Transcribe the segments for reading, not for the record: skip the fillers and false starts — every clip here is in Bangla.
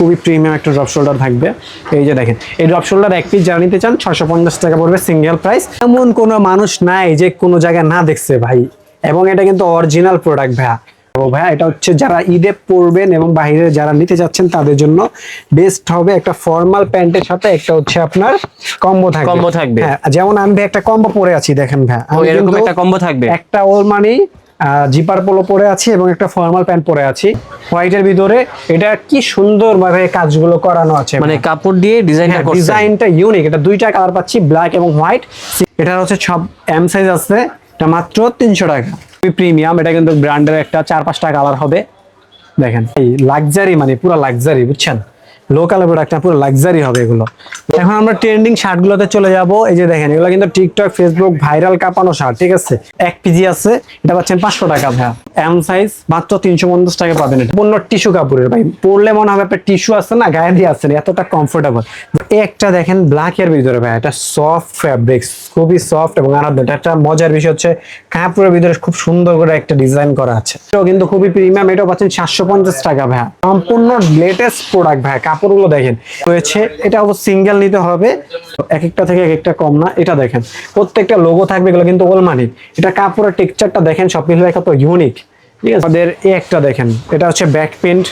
খুবই প্রিমিয়াম একটা ড্রপ শোল্ডার থাকবে। এই যে দেখেন, এই ড্রপ শোল্ডার এক পিস যারা নিতে চান 650 টাকা পড়বে সিঙ্গেল প্রাইস। এমন কোনো মানুষ নাই যে কোনো জায়গায় না দেখছে ভাই, এবং এটা কিন্তু অরিজিনাল প্রোডাক্ট ভাইয়া। ও ভাইয়া, এটা হচ্ছে যারা ঈদে পরবেন এবং বাইরে যারা নিতে যাচ্ছেন তাদের জন্য বেস্ট হবে। একটা ফর্মাল প্যান্টের সাথে একটা হচ্ছে আপনার কম্বো থাকবে। হ্যাঁ, যেমন আমি ভাই একটা কম্বো পরে আছি, দেখেন ভাই, এরকম একটা কম্বো থাকবে। একটা ওলমানি জিপার পোলো পরে আছি এবং একটা ফর্মাল প্যান্ট পরে আছি হোয়াইটের ভিতরে। এটা কি সুন্দর ভাবে কাজগুলো করানো আছে, মানে কাপড় দিয়ে ডিজাইনটা করছে, ডিজাইনটা ইউনিক। এটা দুইটা কালার পাচ্ছি, ব্ল্যাক এবং হোয়াইট। এটা হচ্ছে সব এম সাইজ আছে, এটা মাত্র 300 টাকা। প্রিমিয়াম, এটা কিন্তু ব্র্যান্ডের একটা 4-5টা কালার হবে। দেখেন এই লাক্সারি, মানে পুরো লাক্সারি, বুঝছেন, লোকাল প্রোডাক্ট না, পুরো লাক্সারি হবে এগুলো। এখন আমরা ট্রেন্ডিং শার্টগুলোতে চলে যাব। এই যে দেখেন, এগুলো কিন্তু টিকটক ফেসবুক ভাইরাল কাঁপানো শার্ট, ঠিক আছে। 1 পিজি আছে, এটা পাচ্ছেন 500 টাকা ভাইয়া। এম সাইজ মাত্র 350 টাকা পাবেন। এটা পূর্ণ টিস্যু কাপড়ের ভাই, পরলে মনে হবে আপনার টিস্যু আছে না, গায়ে দিয়ে আছে, এতটা কমফোর্টেবল। একটা দেখেন ব্ল্যাক এর ভিতরে ভাই, এটা সফট ফ্যাব্রিক্স, খুবই সফট এবং আরামদায়ক। একটা মজার বিষয় হচ্ছে কাপড়ের ভিতরে খুব সুন্দর করে একটা ডিজাইন করা আছে। এটাও কিন্তু খুবই প্রিমিয়াম, এটাও পাচ্ছেন 750 টাকা ভাইয়া। সম্পূর্ণ লেটেস্ট প্রোডাক্ট ভাই, কাপড়গুলো দেখেন হয়েছে। এটা অবশ্য সিঙ্গেল নিতে হবে, এক একটা থেকে এক একটা কম না। এটা দেখেন প্রত্যেকটা লোগো থাকবে, এগুলো কিন্তু ওলমানি। এটা কাপড়ের টেক্সচারটা দেখেন, সব মিলে কত ইউনিক, ঠিক আছে। আমাদের এই একটা দেখেন, এটা হচ্ছে ব্যাক প্রিন্ট,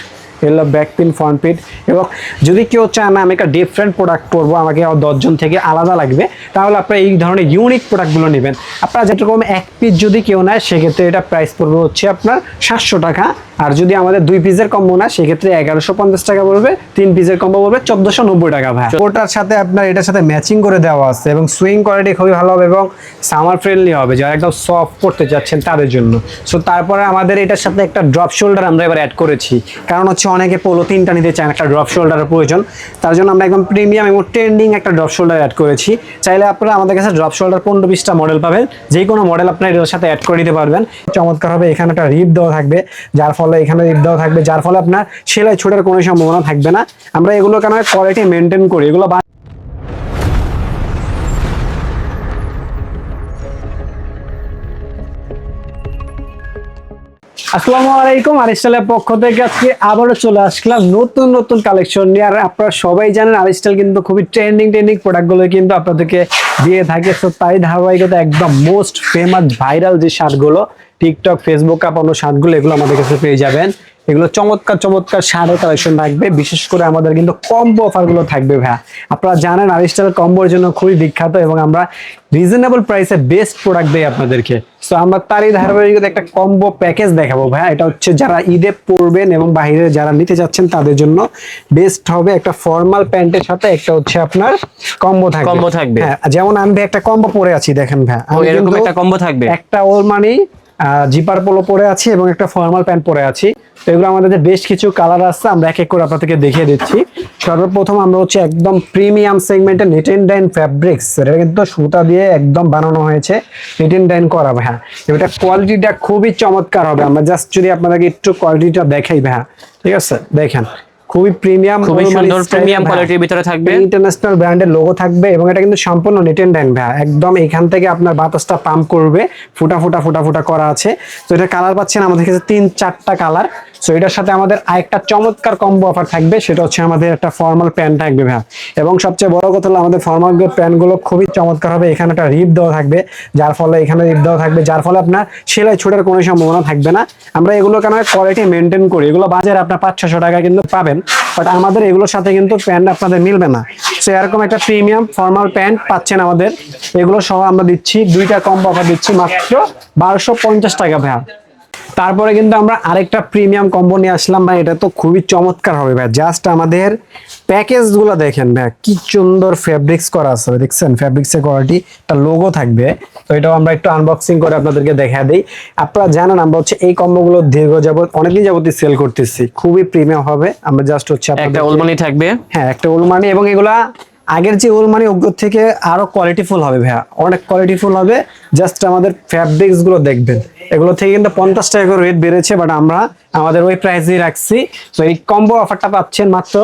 এগুলো ব্যাক প্রিন্ট, ফ্রন্ট প্রিন্ট। এবং যদি কেউ চায় না আমি একটা ডিফারেন্ট প্রোডাক্ট পরবো, আমাকে 10 জন থেকে আলাদা লাগবে, তাহলে আপনারা এই ধরনের ইউনিক প্রোডাক্টগুলো নেবেন। আপনারা যেরকম এক পিস যদি কেউ নেয়, সেক্ষেত্রে এটা প্রাইস পড়বে হচ্ছে আপনার 700 টাকা। আর যদি আমাদের 2 পিসের কম্বো না, সেক্ষেত্রে 1150 টাকা পড়বে। 3 পিসের কম্বো পড়বে 1490 টাকা ভাই। ওটার সাথে আপনার এটার সাথে ম্যাচিং করে দেওয়া আছে, এবং সুইং কোয়ালিটি খুবই ভালো হবে এবং সামার ফ্রেন্ডলি হবে, যারা একদম সফট পড়তে যাচ্ছেন তাদের জন্য। সো তারপরে আমাদের এটার সাথে একটা ড্রপ শোল্ডার আমরা এবার অ্যাড করেছি, কারণ হচ্ছে অনেকে পোলো 3টা নিতে চান, একটা ড্রপ শোল্ডারের প্রয়োজন। তার জন্য আমরা একদম প্রিমিয়াম এবং ট্রেন্ডিং একটা ড্রপ শোল্ডার অ্যাড করেছি। চাইলে আপনারা আমাদের কাছে ড্রপ শোল্ডার 15-20টা মডেল পাবেন, যে কোনো মডেল আপনারা এর সাথে অ্যাড করে নিতে পারবেন। চমৎকার হবে। এখানে একটা রিপ দেওয়া থাকবে, যার ফলে এখানে রিপ দেওয়া থাকবে, যার ফলে আপনার সেলাই ছোটার কোনো সম্ভাবনা থাকবে না। আমরা এগুলো কেন কোয়ালিটি মেনটেন করি, এগুলো আসসালামু আলাইকুম। আরিস্টাইলের পক্ষ থেকে আজকে আবারও চলে আসলাম নতুন নতুন কালেকশন নিয়ে। আর আপনারা সবাই জানেন আরিস্টাইল কিন্তু খুবই ট্রেন্ডিং প্রোডাক্টগুলো কিন্তু আপনাদেরকে দিয়ে থাকে। তো তাই ধারাবাহিকতা একদম মোস্ট ফেমাস ভাইরাল যে শার্টগুলো, টিকটক ফেসবুক কাঁপানো শার্টগুলো, এগুলো আমাদের কাছে পেয়ে যাবেন। এগুলো চমৎকার চমৎকার শার্টের কালেকশন থাকবে, বিশেষ করে আমাদের কিন্তু কম্বো অফারগুলো থাকবে ভাইয়া। আপনারা জানেন আরিস্টাইল কম্বোর জন্য খুবই বিখ্যাত, এবং আমরা রিজনেবল প্রাইসে বেস্ট প্রোডাক্ট দেই আপনাদেরকে। সো আমরা তারই ধারাবাহিকতা একটা কম্বো প্যাকেজ দেখাবো ভাইয়া। এটা হচ্ছে যারা ঈদে পরবেন এবং বাইরে যারা নিতে যাচ্ছেন তাদের জন্য বেস্ট হবে। একটা ফর্মাল প্যান্টের সাথে একটা হচ্ছে আপনার কম্বো থাকবে। হ্যাঁ, যেমন আমি ভাই একটা কম্বো পরে আছি, দেখেন ভাইয়া, এরকম একটা কম্বো থাকবে। একটা ওলমানি জিপার পোলো পরে আছি এবং একটা ফর্মাল প্যান্ট পরে আছি। তো এগুলো আমাদের বেশ কিছু কালার আছে, আমরা এক এক করে আপনাদেরকে দেখিয়ে দিচ্ছি। সর্বপ্রথম আমরা হচ্ছে একদম প্রিমিয়াম সেগমেন্টের নিট এন্ড ডাইন ফ্যাব্রিক্স, এটা কিন্তু সুতা দিয়ে একদম বানানো হয়েছে, নিট এন্ড ডাইন করা ভাইয়া। এটা কোয়ালিটিটা খুবই চমৎকার হবে। আমরা জাস্ট যদি আপনাদেরকে একটু কোয়ালিটিটা দেখাই ভাইয়া, ঠিক আছে, দেখেন খুবই প্রিমিয়াম, খুবই সুন্দর প্রিমিয়াম কোয়ালিটির ভিতরে থাকবে, ইন্টারন্যাশনাল ব্র্যান্ডের লোগো থাকবে, এবং এটা কিন্তু সম্পূর্ণ নিট এন্ড ডাইন ভাইয়া। একদম এখান থেকে আপনার বাতাসটা পাম্প করবে, ফুটা ফুটা ফুটা ফুটা করা আছে। তো এটা কালার পাচ্ছেন আমাদের কাছে 3-4টা কালার। সো এটার সাথে আমাদের আরেকটা চমৎকার কম্বো অফার থাকবে, সেটা হচ্ছে আমাদের একটা ফর্মাল প্যান্ট থাকবে ভাইয়া। এবং সবচেয়ে বড় কথা হলো আমাদের ফর্মাল প্যান্টগুলো খুবই চমৎকার হবে। এখানে একটা রিপ দেওয়া থাকবে, যার ফলে এখানে রিপ দেওয়া থাকবে, যার ফলে আপনার সেলাই ছোটার কোনো সম্ভাবনা থাকবে না। আমরা এগুলো কেন কোয়ালিটি মেনটেন করি, এগুলো বাজারে আপনার 500-600 টাকা কিন্তু পাবেন, বাট আমাদের এগুলোর সাথে কিন্তু প্যান্ট আপনাদের মিলবে না। সো এরকম একটা প্রিমিয়াম ফর্মাল প্যান্ট পাচ্ছেন আমাদের। এগুলো সহ আমরা দিচ্ছি 2টা কম্বো অফার দিচ্ছি মাত্র 1250 টাকা ভাইয়া। তারপরে কিন্তু আমরা আরেকটা প্রিমিয়াম কম্বো নিয়ে আসলাম ভাই। এটা তো খুবই চমৎকার হবে ভাই। জাস্ট আমাদের প্যাকেজগুলো দেখেন ভাই, কি সুন্দর ফেব্রিক্স করা আছে, দেখছেন ফেব্রিক্সের কোয়ালিটি, একটা লোগো থাকবে। তো এটাও আমরা একটু আনবক্সিং করে আপনাদেরকে দেখা দিই। আপনারা জানেন আমরা হচ্ছে এই কম্বোগুলো দীর্ঘ যাবত অনেকদিন যাবতই সেল করতেছি, খুবই প্রিমিয়াম হবে। আমরা জাস্ট হচ্ছে একটা ওলমানি থাকবে, হ্যাঁ একটা ওলমানি, এবং এগুলা আগের যে ওলমানি ওগুলোর থেকে আরো কোয়ালিটিফুল হবে ভাইয়া, অনেক কোয়ালিটিফুল হবে। জাস্ট আমাদের ফ্যাব্রিক্স গুলো দেখবেন, এগুলো থেকে কিন্তু 50 টাকা করে রেট বেড়েছে, বাট আমরা আমাদের ওই প্রাইসেই রাখছি। তো এই কম্বো অফারটা পাচ্ছেন মাত্র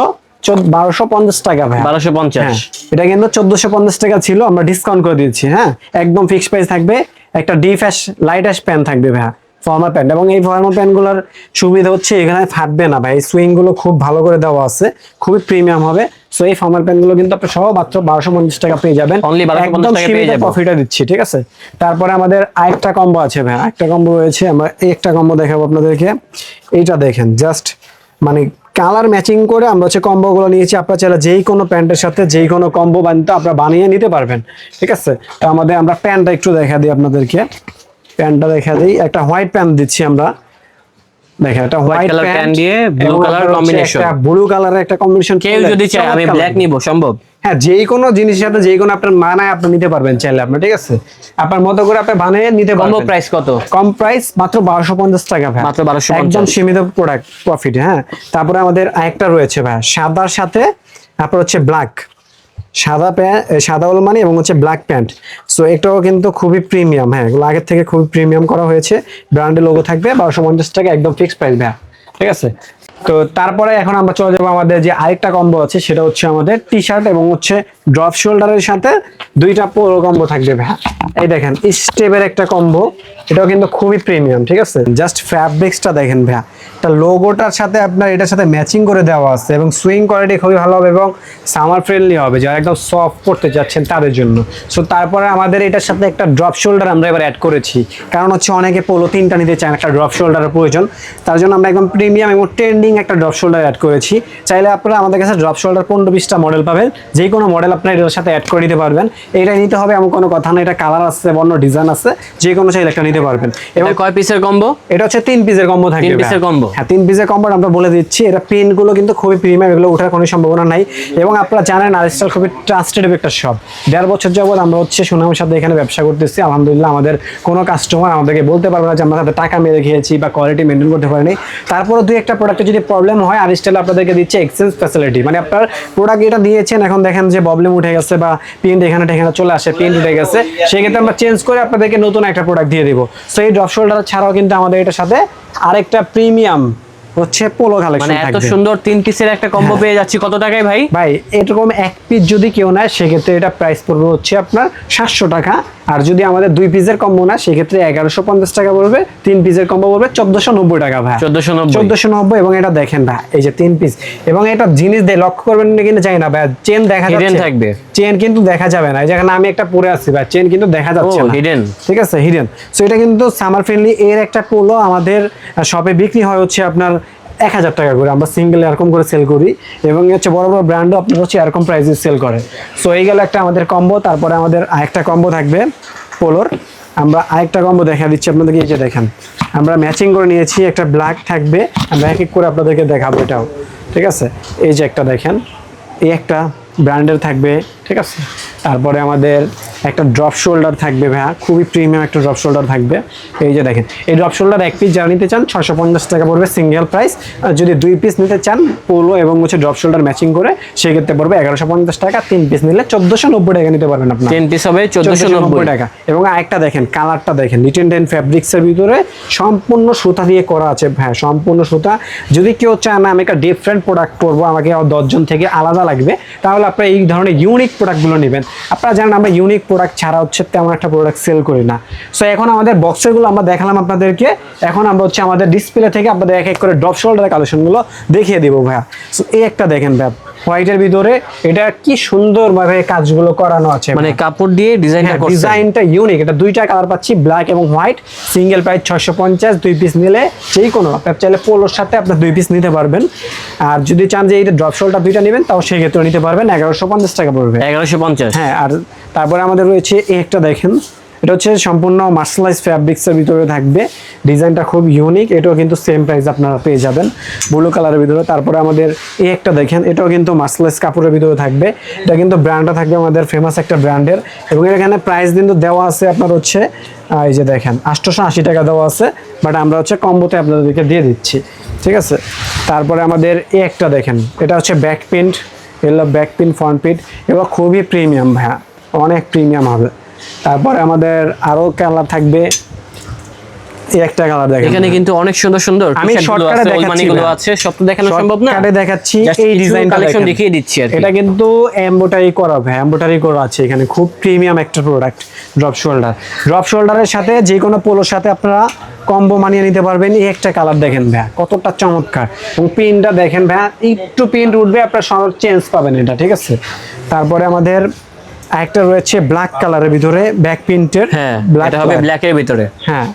1250 টাকা ভাই। 1250, এটা কিন্তু 1450 টাকা ছিল, আমরা ডিসকাউন্ট করে দিচ্ছি। হ্যাঁ, একদম ফিক্সড প্রাইস থাকবে। একটা deep ash light ash pan থাকবে ভাইয়া, ফর্মাল প্যান্ট, এবং এই ফর্মাল প্যান্টগুলোর সুবিধা হচ্ছে এখানে ফাটবে না ভাই, সুইং গুলো খুব ভালো করে দেওয়া আছে, খুবই প্রিমিয়াম হবে। সো এই ফর্মাল প্যান্টগুলো কিন্তু আপনি সহ মাত্র 1250 টাকা পেয়ে যাবেন, Only 1250 একদম টাকা পেয়ে সীমিত যাবো। প্রফিটে দিচ্ছি, ঠিক আছে। তারপরে আমাদের আরেকটা কম্বো আছে ভাই, আরেকটা কম্বো রয়েছে, আমরা এই একটা কম্বো দেখাবো আপনাদেরকে। এইটা দেখেন জাস্ট মানে কালার ম্যাচিং করে আমরা হচ্ছে কম্বো গুলো নিয়েছি। আপনারা চাইলে যেই কোনো প্যান্টের সাথে যেই কোনো কম্বো বানিয়ে আপনারা বানিয়ে নিতে পারবেন, ঠিক আছে। তো আমাদের আমরা প্যান্টটা একটু দেখা দিই আপনাদেরকে, প্যান্টটা দেখা দিই, একটা হোয়াইট প্যান্ট দিচ্ছি আমরা, দেখেন একটা হোয়াইট কালার প্যান্ট দিয়ে ব্লু কালার কম্বিনেশন, একটা ব্লু কালারের একটা কম্বিনেশন। কেউ যদি চায় আমি ব্ল্যাক নিব সম্ভব? হ্যাঁ, যেই কোনো জিনিসের সাথে যেই কোনো আপনার মানায় আপনি নিতে পারবেন চাইলে আপনি, ঠিক আছে। আপনার মতো করে আপনি বানিয়ে নিতে কম্বো পারবেন। প্রাইস কত? কম প্রাইস মাত্র 1250 টাকা ভাই, মাত্র 1250, একদম সীমিত প্রোডাক্ট প্রফিট। হ্যাঁ, তারপরে আমাদের আরেকটা রয়েছে ভাই, সাদার সাথে আপনার হচ্ছে ব্ল্যাক, সাদা প্যান্ট, সাদা ওলমানি এবং হচ্ছে ব্ল্যাক প্যান্ট। সো এটাও কিন্তু খুবই প্রিমিয়াম, হ্যাঁ এগুলো আগের থেকে খুবই প্রিমিয়াম করা হয়েছে, ব্র্যান্ডের লোগো থাকবে, 1250 টাকা একদম ফিক্সড প্রাইস ভাই, ঠিক আছে। তো তারপরে এখন আমরা চলে যাবো আমাদের যে আরেকটা কম্বো আছে, সেটা হচ্ছে আমাদের টি শার্ট এবং হচ্ছে ড্রপ শোল্ডারের সাথে দুইটা পোলো কম্বো থাকবে ভাই। এই দেখেন স্টেপের একটা কম্বো, এটাও কিন্তু খুবই প্রিমিয়াম, ঠিক আছে। জাস্ট ফ্যাব্রিক্সটা দেখেন ভাই, এটা লোগোটার সাথে আপনার এটার সাথে ম্যাচিং করে দেওয়া আছে, এবং সুইং কোয়ালিটি খুবই ভালো হবে এবং সামার ফ্রেন্ডলি হবে, যারা একদম সফট পড়তে যাচ্ছেন তাদের জন্য। সো তারপরে আমাদের এটার সাথে একটা ড্রপ শোল্ডার আমরা এবার অ্যাড করেছি, কারণ হচ্ছে অনেকে পোলো তিনটা নিতে চান, একটা ড্রপ শোল্ডারের প্রয়োজন, তার জন্য আমরা একদম প্রিমিয়াম এবং ট্রেন্ডিং একটা ড্রপ শোল্ডার অ্যাড করেছি। চাইলে আপনারা আমাদের কাছে ড্রপ শোল্ডার 15-20টা মডেল পাবেন, যে কোনো মডেল আপনারা এটার সাথে অ্যাড করে নিতে পারবেন। এইটাই নিতে হবে এমন কোনো কথা না, এটা কালার আছে, অন্য ডিজাইন আছে, যে কোনো চাইলে একটা নিতে পারবেন। এবং কয় পিসের কম্বো? এটা হচ্ছে 3 পিসের কম্বো থাকবে। 3 পিসের কম্বো? হ্যাঁ 3 পিসের কম্বো আমরা বলে দিচ্ছি। এটা পেন গুলো কিন্তু খুবই প্রিমিয়াম, এগুলো ওঠার কোনো সম্ভাবনা নাই। এবং আপনারা জানেন আরএসএল খুবই ট্রাস্টেড একটা শপ, 1.5 বছর যাবত আমরা হচ্ছে সুনামের সাথে এখানে ব্যবসা করতেছি। আলহামদুলিল্লাহ আমাদের কোনো কাস্টমার আমাদেরকে বলতে পারবে না যে আমরা তাদের টাকা মেরে খেয়েছি বা কোয়ালিটি মেনটেন করতে পারিনি। তারপরে দুই একটা প্রোডাক্টে যদি প্রবলেম হয় আরএসএল আপনাদেরকে দিচ্ছে এক্সচেঞ্জ ফ্যাসিলিটি, মানে আপনার প্রোডাক্ট এটা দিয়েছেন, এখন দেখেন যে প্রবলেম উঠে গেছে বা প্রিন্ট এখানে চলে আসে, প্রিন্ট উঠে গেছে, সেক্ষেত্রে আমরা চেঞ্জ করে আপনাদেরকে নতুন একটা প্রোডাক্ট দিয়ে দিব। সো এই ড্রপ শোল্ডার ছাড়াও কিন্তু আমাদের এটার সাথে আরেকটা প্রিমিয়াম হচ্ছে পোলো কালেকশন মানে এত থাকবে। সুন্দর 3 পিসের একটা কম্বো পেয়ে যাচ্ছি কত টাকায় ভাই? ভাই এরকম এক পিস যদি কেউ নেয় সেক্ষেত্রে এটা প্রাইস পড়বে হচ্ছে আপনার 700 টাকা, আর যদি আমাদের 2 পিসের কম্বো না সেক্ষেত্রে 1150 টাকা পড়বে, 3 পিসের কম্বো পড়বে 1490 টাকা ভাই, 1490। এবং এটা দেখেন ভাই, এই যে 3 পিস, এবং এটা জিনিস দিয়ে লক্ষ্য করবেন না কিন্তু জানি না ভাই, চেন দেখা যাচ্ছে, থাকবে চেন কিন্তু দেখা যাবে না, এই যেখানে আমি একটা পরে আছি ভাই, চেন কিন্তু দেখা যাচ্ছে না, হিডেন, ঠিক আছে, হিডেন। সো এটা কিন্তু সামার ফ্রেন্ডলি। এর একটা পোলো আমাদের শপে বিক্রি হয় হচ্ছে আপনার 1000 টাকা করে, আমরা সিঙ্গেল এরকম করে সেল করি, এবং হচ্ছে বড় বড় ব্র্যান্ডও আপনার হচ্ছে এরকম প্রাইসে সেল করে। সো এই গেল একটা আমাদের কম্বো। তারপরে আমাদের আরেকটা কম্বো থাকবে পোলোর, আমরা আরেকটা কম্বো দেখা দিচ্ছি আপনাদেরকে। এই যে দেখেন আমরা ম্যাচিং করে নিয়েছি, একটা ব্ল্যাক থাকবে, আমরা এক এক করে আপনাদেরকে দেখাবো এটাও, ঠিক আছে। এই যে একটা দেখেন, এই একটা ব্র্যান্ডের থাকবে, ঠিক আছে। তারপরে আমাদের একটা ড্রপ শোল্ডার থাকবে ভাইয়া, খুবই প্রিমিয়াম একটা ড্রপ শোল্ডার থাকবে। এই যে দেখেন, এই ড্রপ শোল্ডার এক পিস যারা নিতে চান 650 টাকা পড়বে সিঙ্গেল প্রাইস, আর যদি 2 পিস নিতে চান পোলো এবং হচ্ছে ড্রপ শোল্ডার ম্যাচিং করে সেক্ষেত্রে পড়বে 1150 টাকা, 3 পিস নিলে 1490 টাকা নিতে পারবেন আপনার, 10 পিস হবে 1490 টাকা। এবং আরেকটা দেখেন, কালারটা দেখেন, নিট এন্ড টেন ফ্যাব্রিক্সের ভিতরে সম্পূর্ণ সুতা দিয়ে করা আছে ভাই, সম্পূর্ণ সুতা। যদি কেউ চায় না আমি একটা ডিফারেন্ট প্রোডাক্ট করবো, আমাকে 10 জন থেকে আলাদা লাগবে, তাহলে আপনারা এই ধরনের ইউনিক প্রোডাক্টগুলো নেবেন। আপনারা জানেন আমরা ইউনিক প্রোডাক্ট ছাড়া হচ্ছে তেমন একটা প্রোডাক্ট সেল করি না। সো এখন আমাদের বক্সেরগুলো আমরা দেখালাম আপনাদেরকে, এখন আমরা হচ্ছে আমাদের ডিসপ্লে থেকে আপনাদের এক এক করে ড্রপ শোল্ডারের কালেকশনগুলো দেখিয়ে দিব ভাইয়া। সো এই একটা দেখেন ভাই, হোয়াইটের ভিতরে এটা কি সুন্দরভাবে কাজগুলো করানো আছে, মানে কাপড় দিয়ে ডিজাইনটা করছে, ডিজাইনটা ইউনিক। এটা দুইটা কালার পাচ্ছি, ব্ল্যাক এবং হোয়াইট, সিঙ্গেল প্রাইস 650, 2 পিস নিলে যেই কোনো আপনার চাইলে পোলোর সাথে আপনার 2 পিস নিতে পারবেন। আর যদি চান যে এইটা ড্রপ শোল্ডার দুইটা নেবেন তাও সেই ক্ষেত্রে নিতে পারবেন, 1150 টাকা পড়বে, 1150। হ্যাঁ। আর তারপরে আমাদের রয়েছে এই একটা দেখেন, এটা হচ্ছে সম্পূর্ণ মার্শালাইজ ফ্যাব্রিক্সের ভিতরে থাকবে, ডিজাইনটা খুব ইউনিক, এটাও কিন্তু সেম প্রাইস আপনারা পেয়ে যাবেন, ব্লু কালারের ভিতরে। তারপরে আমাদের এই একটা দেখেন, এটাও কিন্তু মার্শালাইজ কাপড়ের ভিতরে থাকবে, এটা কিন্তু ব্র্যান্ডটা থাকবে আমাদের ফেমাস একটা ব্র্যান্ডের, এবং এখানে প্রাইস কিন্তু দেওয়া আছে আপনার হচ্ছে এই যে দেখেন 880 টাকা দেওয়া আছে, বাট আমরা হচ্ছে কম্বোতে আপনাদেরকে দিয়ে দিচ্ছি, ঠিক আছে। তারপরে আমাদের এই একটা দেখেন, এটা হচ্ছে ব্যাক প্রিন্ট, এগুলো ব্যাক প্রিন্ট, ফ্রন্ট প্রিন্ট, এগুলো খুবই প্রিমিয়াম ভাইয়া, অনেক প্রিমিয়াম হবে। তারপরে আমাদের আরো কালার থাকবে, এই একটা কালার দেখেন, এখানে কিন্তু অনেক সুন্দর সুন্দর আমি শর্টকাটে দেখাচ্ছি, গুলো আছে, সব তো দেখানো সম্ভব না, শর্টকাটে দেখাচ্ছি। এই ডিজাইন কালেকশন দেখিয়ে দিচ্ছি আর কি। এটা কিন্তু এমব্রয়ডারি করা ভাই, এমব্রয়ডারি করা আছে এখানে, খুব প্রিমিয়াম একটা প্রোডাক্ট ড্রপ শোল্ডার। ড্রপ শোল্ডারের সাথে যে কোনো পোলোর সাথে আপনারা কম্বো মানিয়ে নিতে পারবেন। এই একটা কালার দেখেন ভাইয়া কতটা চমৎকার, এবং প্রিন্টটা দেখেন ভাইয়া, একটু প্রিন্ট উঠবে আপনার সব চেঞ্জ পাবেন এটা, ঠিক আছে। তারপরে আমাদের একটা রয়েছে ব্ল্যাক কালারের ভিতরে ব্যাক প্রিন্টের, হ্যাঁ এটা হবে ব্ল্যাকের ভিতরে। হ্যাঁ,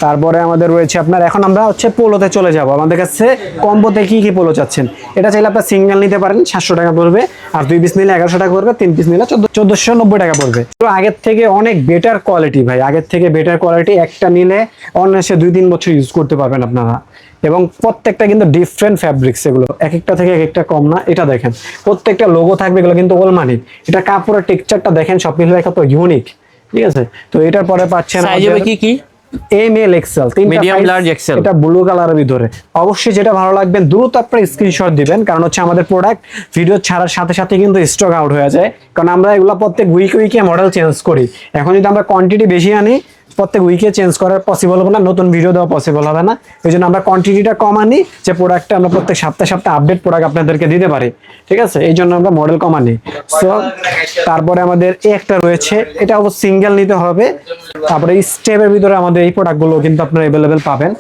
তারপরে আমাদের রয়েছে আপনার, এখন আমরা হচ্ছে পোলোতে চলে যাব। আমাদের কাছে কম্বোতে কি কি পোলো চাচ্ছেন, এটা চাইলে আপনার সিঙ্গেল নিতে পারেন 700 টাকা পড়বে, আর 2 পিস নিলে 1100 টাকা পড়বে, 3 পিস নিলে 1490 টাকা পড়বে। তো আগের থেকে অনেক বেটার কোয়ালিটি ভাই, আগের থেকে বেটার কোয়ালিটি, একটা নিলে অনায়াসে 2-3 বছর ইউজ করতে পারবেন আপনারা। এবং প্রত্যেকটা কিন্তু ডিফারেন্ট ফ্যাব্রিক্স, এগুলো এক একটা থেকে এক একটা কম না। এটা দেখেন প্রত্যেকটা লোগো থাকবে, এগুলো কিন্তু ওল মানি। এটা কাপড়ের টেক্সচারটা দেখেন সব মিলে কত ইউনিক, ঠিক আছে। তো এটার পরে পাচ্ছেন সাইজ হবে কি কি, M L XL, medium large XL, এটা ব্লু কালারের ভিতরে। অবশ্যই যেটা ভালো লাগবে দ্রুত আপনারা স্ক্রিনশট দিবেন, কারণ হচ্ছে আমাদের প্রোডাক্ট ভিডিও ছাড়ার সাথে সাথে কিন্তু স্টক আউট হয়ে যায়, কারণ আমরা এগুলো প্রত্যেক উইকে মডেল চেঞ্জ করি। এখন যদি আমরা কোয়ান্টিটি বেশি আনি, প্রত্যেক উইকে চেঞ্জ করা পসিবল হবে না, নতুন ভিডিও দেওয়া পসিবল হবে না। এই জন্য আমরা কোয়ান্টিটিটা কম আনি, যে প্রোডাক্টটা আমরা প্রত্যেক সপ্তাহে আপডেট প্রোডাক্ট আপনাদেরকে দিতে পারি, ঠিক আছে। এই জন্য আমরা মডেল কম আনি। সো তারপরে আমাদের এই একটা রয়েছে, এটা অবশ্য সিঙ্গেল নিতে হবে। তারপরে স্টেপের ভিতরে আমাদের এই প্রোডাক্টগুলো কিন্তু আপনারা অ্যাভেলেবেল পাবেন।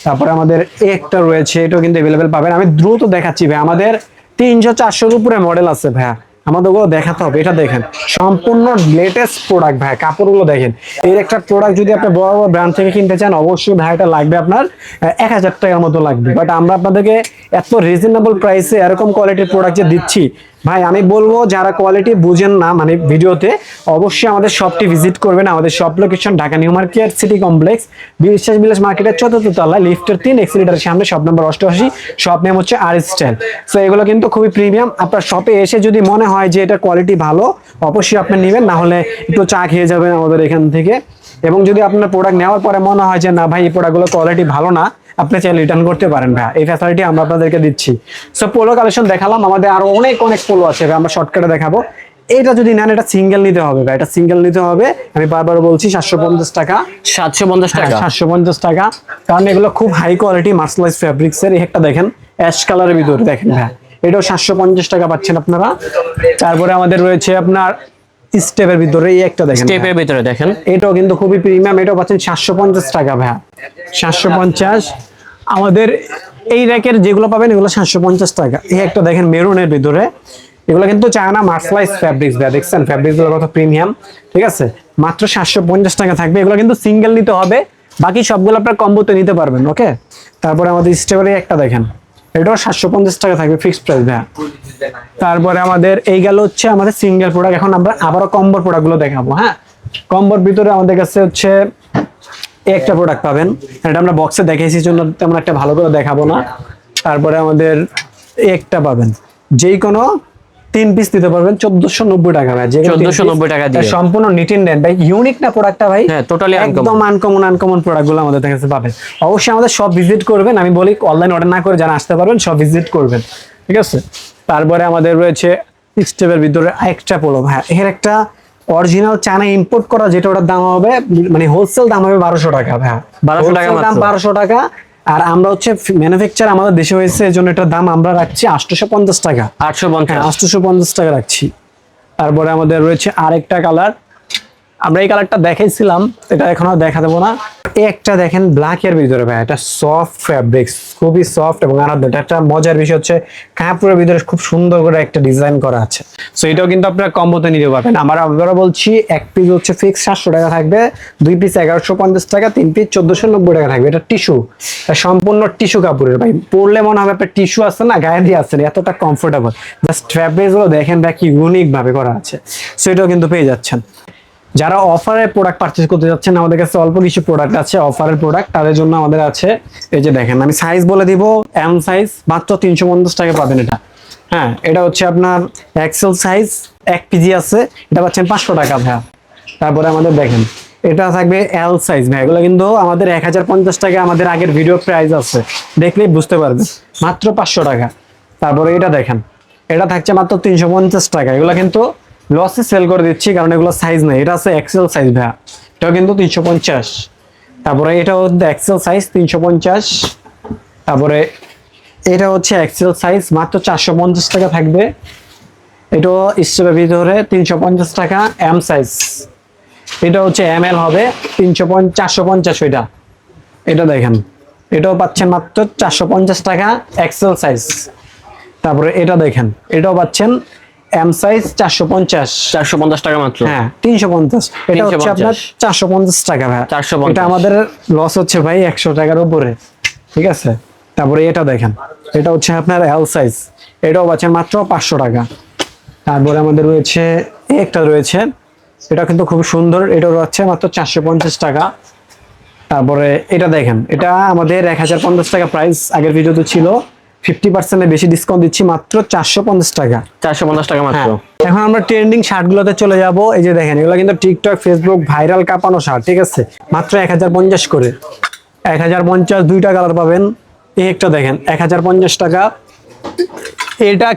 তারপরে আমাদের এই একটা রয়েছে, এটাও কিন্তু অ্যাভেলেবেল পাবেন। আমি দ্রুত দেখাচ্ছি ভাই, আমাদের 300-400-র উপরে মডেল আছে ভাইয়া, আমাদের ওগুলো দেখাতে হবে। এটা দেখেন সম্পূর্ণ লেটেস্ট প্রোডাক্ট ভাই, কাপড়গুলো দেখেন। এই একটা প্রোডাক্ট যদি আপনি বড় বড় ব্র্যান্ড থেকে কিনতে চান, অবশ্যই ভাই এটা লাগবে আপনার 1000 টাকার মতো লাগবে। বাট আমরা আপনাদেরকে এত রিজনেবল প্রাইসে এরকম কোয়ালিটির প্রোডাক্ট যে দিচ্ছি ভাই, আমি বলবো যারা কোয়ালিটি বুঝেন না মানে ভিডিওতে, অবশ্যই আমাদের শপটি ভিজিট করবেন। আমাদের shop location Dhaka new market city complex, বিশ্বাস বিলাস মার্কেটের 4th তলায়, লিফটের 3 এক্সিলেটারের সামনে, শপ নম্বর 88। শপ নেম হচ্ছে আর স্টাইল। সো এগুলো কিন্তু খুবই প্রিমিয়াম। আপনার শপে এসে যদি মনে হয় যে এটা কোয়ালিটি ভালো, অবশ্যই আপনি নেবেন, না হলে একটু চা খেয়ে যাবেন আমাদের এখান থেকে। এবং যদি আপনার প্রোডাক্ট নেওয়ার পরে মনে হয় যে না ভাই এই প্রোডাক্টগুলো কোয়ালিটি ভালো না, আপনি চাইলে রিটার্ন করতে পারেন ভাই, এই ফ্যাসিলিটি আমরা আপনাদেরকে দিচ্ছি। সো পোলো কালেকশন দেখালাম, আমাদের আরো অনেক পোলো আছে ভাই, আমরা শর্টকাটে দেখাবো। এটা যদি নেন এটা সিঙ্গেল নিতে হবে ভাই, এটা সিঙ্গেল নিতে হবে। আমি বারবার বলছি 750 টাকা, 750 টাকা, 750 টাকা, কারণ এগুলো খুব হাই কোয়ালিটি মার্সেলাইজ ফ্যাব্রিক্স এর। একটা দেখেন অ্যাশ কালারের ভিতরে দেখেন ভাই, এটাও 750 টাকা পাচ্ছেন আপনারা। তারপরে আমাদের রয়েছে আপনার স্টেপের ভিতরে এই একটা দেখেন, স্টেপের ভিতরে দেখেন, এটাও কিন্তু খুবই প্রিমিয়াম, এটাও পাচ্ছেন 750 টাকা ভাই, 750। আমাদের এই র্যাকের যেগুলো পাবেন এগুলো 750 টাকা। এই একটা দেখেন মেরুনের ভিতরে, এগুলো কিন্তু চায়না মার্সেলাইজ ফ্যাব্রিক্স ভাই, দেখছেন ফ্যাব্রিক্স গুলো কত প্রিমিয়াম, ঠিক আছে। মাত্র 750 টাকা থাকবে। এগুলো কিন্তু সিঙ্গেল নিতে হবে, বাকি সবগুলো আপনার কম্বোতে নিতে পারবেন, ওকে। তারপরে আমাদের স্টেপের একটা দেখেন, এটাও 750 টাকা থাকবে ফিক্সড প্রাইস ভাই। তারপরে আমাদের এই গেল হচ্ছে আমাদের সিঙ্গেল প্রোডাক্ট। এখন আমরা আবারও কম্বোর প্রোডাক্ট গুলো দেখাবো। হ্যাঁ, কম্বোর ভিতরে আমাদের কাছে হচ্ছে এই একটা প্রোডাক্ট পাবেন, এটা আমরা বক্সে দেখাইছি জন্য তেমন একটা ভালো করে দেখাবো না। তারপরে আমাদের এই একটা পাবেন, যেই কোনো 3 পিস দিতে পারবেন 1490 টাকা ভাই, 1490 টাকা দিয়ে সম্পূর্ণ নিট এন্ড ড্যান ভাই, ইউনিক না প্রোডাক্টটা ভাই, হ্যাঁ টোটালি একদম আনকমন প্রোডাক্ট গুলো আমাদের কাছে পাবেন। অবশ্যই আমাদের সব ভিজিট করবেন, আমি বলি অনলাইন অর্ডার না করে যারা আসতে পারবেন সব ভিজিট করবেন, ঠিক আছে। তারপরে আমাদের রয়েছে স্টেপের ভিতরে এক্সট্রা পোলো ভাই, এর একটা অরিজিনাল চায়না ইম্পোর্ট করা, যেটা ওটার দাম হবে মানে হোলসেল দাম হবে 1200 টাকা ভাই, 1200 টাকা দাম 1200 টাকা। আর আমরা হচ্ছে ম্যানুফ্যাকচার আমাদের দেশে হয়েছে, এজন্য এটার দাম আমরা রাখছি 850 টাকা, 850 টাকা রাখছি। তারপরে আমাদের রয়েছে আরেকটা কালার, আমরা এই কালারটা দেখাইছিলাম, এটা এখন আর দেখা দেবো না। এই একটা দেখেন ব্ল্যাক এর ভিতরে ভাই, এটা সফট ফ্যাব্রিক্স, খুবই সফট এবং আরামদায়ক। একটা মজার বিষয় হচ্ছে কাপড়ের ভিতরে খুব সুন্দর করে একটা ডিজাইন করা আছে। সো এটাও কিন্তু আপনারা কম্বোতে নিতে পারবেন। আমরা বলছি এক পিস হচ্ছে ফিক্স 700 টাকা থাকবে, 2 পিস 1150 টাকা, 3 পিস 1490 টাকা থাকবে। এটা টিস্যু, সম্পূর্ণ টিস্যু কাপড়ের ভাই, পরলে মনে হবে আপনার টিস্যু আছে না গায়ে দিয়ে আছে, এতটা কমফোর্টেবল। জাস্ট ফ্যাব্রিক্স গুলো দেখেন ভাই কি ইউনিক ভাবে করা আছে। সো এটাও কিন্তু পেয়ে যাচ্ছেন। যারা অফারে প্রোডাক্ট পারচেজ করতে যাচ্ছেন, আমাদের কাছে অল্প কিছু প্রোডাক্ট আছে অফারের প্রোডাক্ট, তাদের জন্য আমাদের আছে। এই যে দেখেন, আমি সাইজ বলে দিব, এম সাইজ মাত্র 350 টাকা পাবেন এটা। হ্যাঁ, এটা হচ্ছে আপনার এক্সেল সাইজ 1 কেজি আছে, এটা পাচ্ছেন 500 টাকা ভাইয়া। তারপরে আমাদের দেখেন এটা থাকবে এল সাইজ ভাই, এগুলো কিন্তু আমাদের 1050 টাকা আমাদের আগের ভিডিও প্রাইস আছে, দেখলেই বুঝতে পারবেন, মাত্র 500 টাকা। তারপরে এটা দেখেন, এটা থাকছে মাত্র 350 টাকা। এগুলো কিন্তু লসে সেল করে দিচ্ছি, কারণ এগুলো সাইজ নেই, এটা আছে এক্সেল সাইজ ভাইয়া, এটাও কিন্তু 350। তারপরে এটা হচ্ছে এক্সেল সাইজ 350। তারপরে এটা হচ্ছে এক্সেল সাইজ, মাত্র 450 টাকা থাকবে। এটাও স্টেপের ভিতরে 350 টাকা। এম সাইজ, এটা হচ্ছে এম এল হবে 450, ওইটা এটা দেখেন, এটাও পাচ্ছেন মাত্র 450 টাকা এক্সেল সাইজ। তারপরে এটা দেখেন, এটাও পাচ্ছেন এম সাইজ 450। 450 টাকা মাত্র। হ্যাঁ 350, এটা হচ্ছে আপনার 450 টাকা ভাই। 450 এটা আমাদের লস হচ্ছে ভাই 100 টাকার উপরে, ঠিক আছে। তারপরে এটা দেখেন, এটা হচ্ছে আপনার এল সাইজ, এটাও পাচ্ছেন মাত্র 500 টাকা। তারপরে আমাদের রয়েছে একটা রয়েছে, এটা কিন্তু খুব সুন্দর, এটাও হচ্ছে মাত্র 450 টাকা। তারপরে এটা দেখেন, এটা আমাদের 1050 টাকা প্রাইস, আগের ভিডিওতে ছিল। 50% বেশি ডিসকাউন্ট দিচ্ছি, মাত্র 450 টাকা। 450 টাকা মাত্র। হ্যাঁ, এখন আমরা ট্রেন্ডিং শার্টগুলোতে চলে যাব। এই যে দেখেন, এগুলো কিন্তু টিকটক ফেসবুক ভাইরাল কাঁপানো শার্ট, ঠিক আছে। মাত্র 1050 করে, 1050 দুইটা কালার পাবেন। এই একটা দেখেন 1050 টাকা। এটা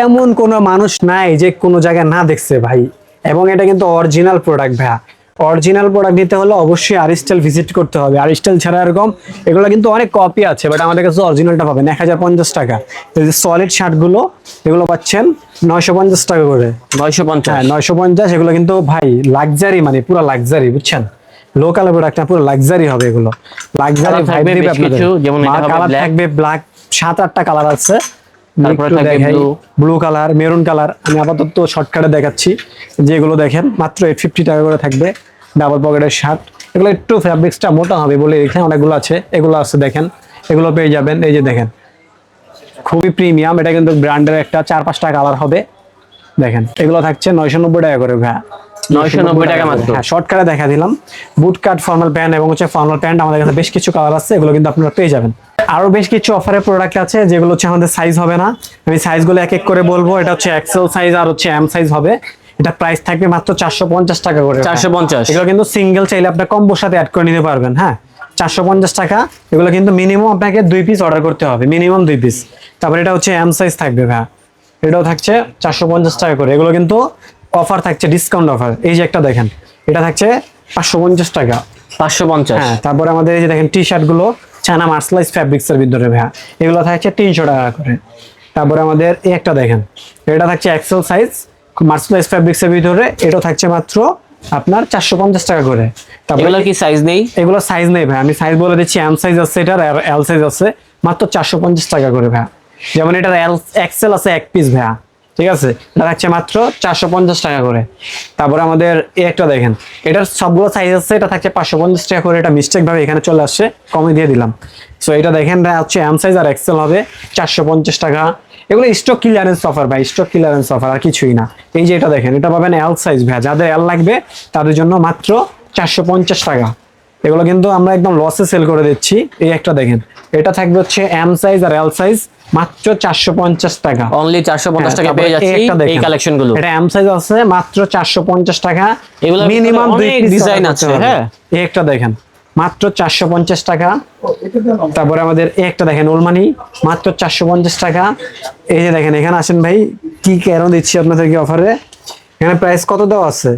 এমন কোনো মানুষ নাই যে কোনো জায়গায় না দেখছে ভাই, এবং এটা কিন্তু অরিজিনাল প্রোডাক্ট ভাইয়া। অরিজিনাল প্রোডাক্ট নিতে হলে অবশ্যই আরিস্টেল ভিজিট করতে হবে। আরিস্টেল ছাড়া এরকম এগুলো কিন্তু অনেক কপি আছে, বাট আমাদের কাছে অরিজিনালটা পাবেন 1050 টাকা। এই যে সলিড শার্টগুলো, এগুলো পাচ্ছেন 950 টাকা করে। 950। হ্যাঁ 950, এগুলো কিন্তু ভাই লাক্সারি, মানে পুরো লাক্সারি, বুঝছেন। লোকাল প্রোডাক্ট না, পুরো লাক্সারি হবে এগুলো। লাক্সারি Colour ভাইব থাকবে দিবে বেশ আপনাদের। কিছু, যেমন এটা হবে কালার black। থাকবে ব্ল্যাক, 7-8টা কালার আছে। তারপরে থাকবে blue। Blue colour, maroon colour. আমি আপাতত শর্টকাটে দেখাচ্ছি, যেগুলো দেখেন মাত্র 850 টাকা করে থাকবে। ডাবল পকেটের শার্ট, এগুলো একটু ফ্যাব্রিক্সটা মোটা হবে বলে এখানে অনেকগুলো আছে। এগুলো আছে দেখেন, এগুলো পেয়ে যাবেন। এই যে দেখেন, খুবই প্রিমিয়াম, এটা কিন্তু ব্র্যান্ডের একটা 4-5টা কালার হবে। দেখেন, এগুলো থাকছে 990 টাকা করে ভাই। 990 টাকা মাত্র। হ্যাঁ, শর্টকাটে দেখা দিলাম। বুট কাট, ফর্মাল প্যান্ট এবং হচ্ছে ফর্মাল প্যান্ট আমাদের কাছে বেশ কিছু কালার আছে, এগুলো কিন্তু আপনারা পেয়ে যাবেন। আরো বেশ কিছু অফারের প্রোডাক্ট আছে, যেগুলো হচ্ছে আমাদের সাইজ হবে না। আমি সাইজগুলো এক এক করে বলবো। এটা হচ্ছে এক্সেল সাইজ আর হচ্ছে এম সাইজ হবে। এটা প্রাইস থাকবে মাত্র 450 টাকা করে। 450। এগুলো কিন্তু সিঙ্গেল চাইলে আপনার কম্বোর সাথে অ্যাড করে নিতে পারবেন। হ্যাঁ 450 টাকা। এগুলো কিন্তু মিনিমাম আপনাকে 2 পিস অর্ডার করতে হবে, মিনিমাম 2 পিস। তারপরে এটা হচ্ছে এম সাইজ থাকবে ভাই, এটাও থাকছে 450 টাকা করে। এগুলো কিন্তু অফার থাকছে, ডিসকাউন্ট অফার। এই যে একটা দেখেন, এটা থাকছে 550 টাকা। 550। হ্যাঁ, তারপরে আমাদের এই যে দেখেন টি শার্ট গুলো চায়না মার্সেলাইজ ফ্যাব্রিক্স এর ভিতরে ভাইয়া, এগুলো থাকছে 300 টাকা করে। তারপরে আমাদের এই একটা দেখেন, এটা থাকছে এক্সেল সাইজ মার্সেলাইজ ফ্যাব্রিক্স এর ভিতরে, এটা থাকছে মাত্র আপনার 450 টাকা করে। তারপরে এগুলো কি সাইজ নেই? এগুলো সাইজ নেই ভাই, আমি সাইজ বলে দিচ্ছি। এম সাইজ আছে, এটার এল সাইজ আছে, মাত্র 450 টাকা করে ভাইয়া। যেমন এটার এল এক্সেল আছে 1 পিস ভাইয়া, ঠিক আছে। এটা থাকছে মাত্র 450 টাকা করে। তারপরে আমাদের এই একটা দেখেন, এটার সবগুলো সাইজ আছে, এটা থাকছে 550 টাকা করে। এটা মিস্টেক ভাবে এখানে চলে আসছে, কমে দিয়ে দিলাম। সো এটা দেখেন, এটা হচ্ছে এম সাইজ আর এক্সেল হবে 450 টাকা। এগুলো স্টক ক্লিয়ারেন্স অফার ভাই, স্টক ক্লিয়ারেন্স অফার, আর কিছুই না। এই যে এটা দেখেন, এটা পাবেন এল সাইজ ভাই, যাদের এল লাগবে তাদের জন্য মাত্র 450 টাকা। এগুলো কিন্তু আমরা একদম লসে সেল করে দিচ্ছি। এই একটা দেখেন, এটা থাকবে হচ্ছে এম সাইজ আর এল সাইজ, মাত্র 450 টাকা। অনলি 450 টাকা হ্যাঁ, পেয়ে তারপরে যাচ্ছি একটা দেখেন, এই কালেকশন গুলো। এটা এম সাইজ আছে মাত্র 450 টাকা। এগুলোর ভিতরে মিনিমাম অনেক ডিজাইন আছে। হ্যাঁ, এই একটা দেখেন, মাত্র 450 টাকা। তারপরে আমাদের এই একটা দেখেন, ওলমানি, মাত্র 450 টাকা। এই যে দেখেন, এখানে আসেন ভাই, কি কেন দিচ্ছি আপনাদেরকে অফারে। এখানে প্রাইস কত দেওয়া আছে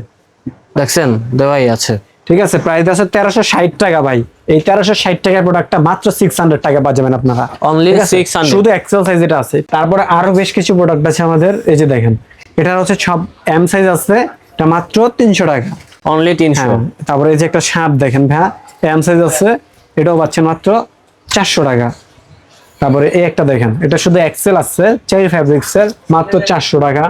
দেখছেন, দেওয়াই আছে। ঠিক আছে, প্রাইস আছে 1360 টাকা ভাই। এই 1360 টাকার প্রোডাক্টটা মাত্র 600 টাকা পাবেন আপনারা। অনলি ঠিক আছে? 600। শুধু এক্সেল সাইজ এটা আছে। তারপরে আরো বেশ কিছু প্রোডাক্ট আছে আমাদের। এই যে দেখেন, এটা হচ্ছে সব এম সাইজ আছে, এটা মাত্র 300 টাকা। অনলি 300। হ্যাঁ, তারপরে এই যে একটা শার্ট দেখেন ভাই, এম সাইজ আছে, এটাও পাচ্ছেন মাত্র 400 টাকা। তারপরে এই একটা দেখেন, এটা শুধু এক্সেল আছে, চেরি ফ্যাব্রিক্স এর, মাত্র 400 টাকা।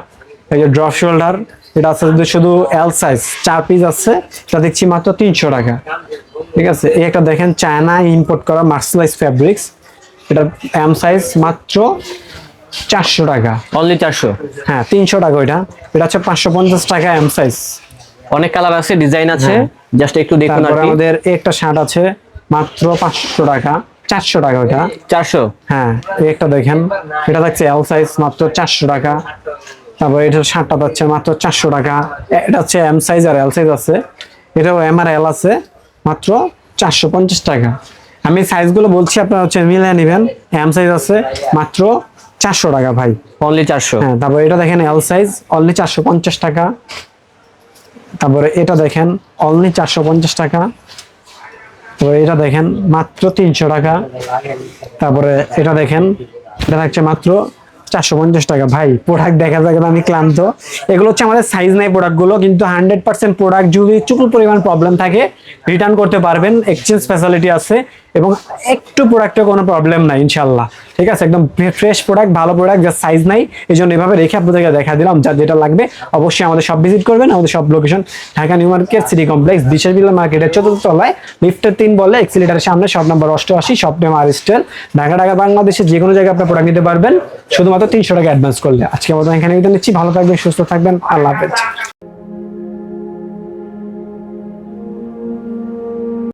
এই যে ড্রপ শোল্ডার, এটা আছে শুধু এল সাইজ, 4 পিস আছে, এটা দেখছি মাত্র 300 টাকা। ঠিক আছে, এই একটা দেখেন, চায়না ইম্পোর্ট করা মার্সেলাইজ ফ্যাব্রিক্স, এটা এম সাইজ, মাত্র 400 টাকা। অনলি 400। হ্যাঁ 300 টাকা ওইটা। এটা হচ্ছে 550 টাকা এম সাইজ। অনেক কালার আছে, ডিজাইন আছে, হ্যাঁ। জাস্ট একটু দেখুন আর তারপরে কি। আমাদের এই একটা শার্ট আছে, মাত্র 500 টাকা, 400 টাকা ওটা। 400। হ্যাঁ, এই একটা দেখেন, এটা থাকছে এল সাইজ, মাত্র 400 টাকা। তারপরে এটার শার্টটা পাচ্ছে মাত্র 400 টাকা। এটা হচ্ছে এম সাইজ আর এল সাইজ আছে, এটাও এম আর এল আছে, মাত্র 450 টাকা। আমি সাইজগুলো বলছি, আপনারা হচ্ছে মিলিয়ে নেবেন। এম সাইজ আছে মাত্র 400 টাকা ভাই। অনলি 400। হ্যাঁ, তারপরে এটা দেখেন এল সাইজ, অনলি 450 টাকা। তারপরে এটা দেখেন, অনলি 450 টাকা। তো এটা দেখেন, মাত্র 300 টাকা। তারপরে এটা দেখেন, এটা থাকছে মাত্র 450 টাকা। ভাই প্রোডাক্ট দেখা যায় আমি ক্লান্ত। এগুলো হচ্ছে আমাদের সাইজ নাই প্রোডাক্টগুলো, কিন্তু 100% প্রোডাক্ট যদি চুকুল পরিমাণ প্রবলেম থাকে রিটার্ন করতে পারবেন, এক্সচেঞ্জ ফ্যাসিলিটি আছে। এবং একটু প্রোডাক্টে কোনো প্রবলেম নাই ইনশাল্লাহ। ঠিক আছে, একদম ফ্রেশ প্রোডাক্ট, ভালো প্রোডাক্ট, যার সাইজ নাই, এই জন্য এভাবে রেখে আপনাদেরকে দেখা দিলাম। যার যেটা লাগবে অবশ্যই আমাদের সব ভিজিট করবেন। আমাদের সব location Dhaka new market, city complex, বিশেষ বিল্লা মার্কেটের 4th তলায়, লিফটের 3 বলে এক্সিলেটারের সামনে, শপ নম্বর 88, শপ নেম আর স্টাইল, ঢাকা বাংলাদেশে যে কোনো জায়গায় আপনার প্রোডাক্ট নিতে পারবেন শুধুমাত্র 300 টাকা অ্যাডভান্স করলে। আজকে আমাদের এখানে বিদায় নিচ্ছি। ভালো থাকবেন, সুস্থ থাকবেন, আল্লাহ হাফেজ।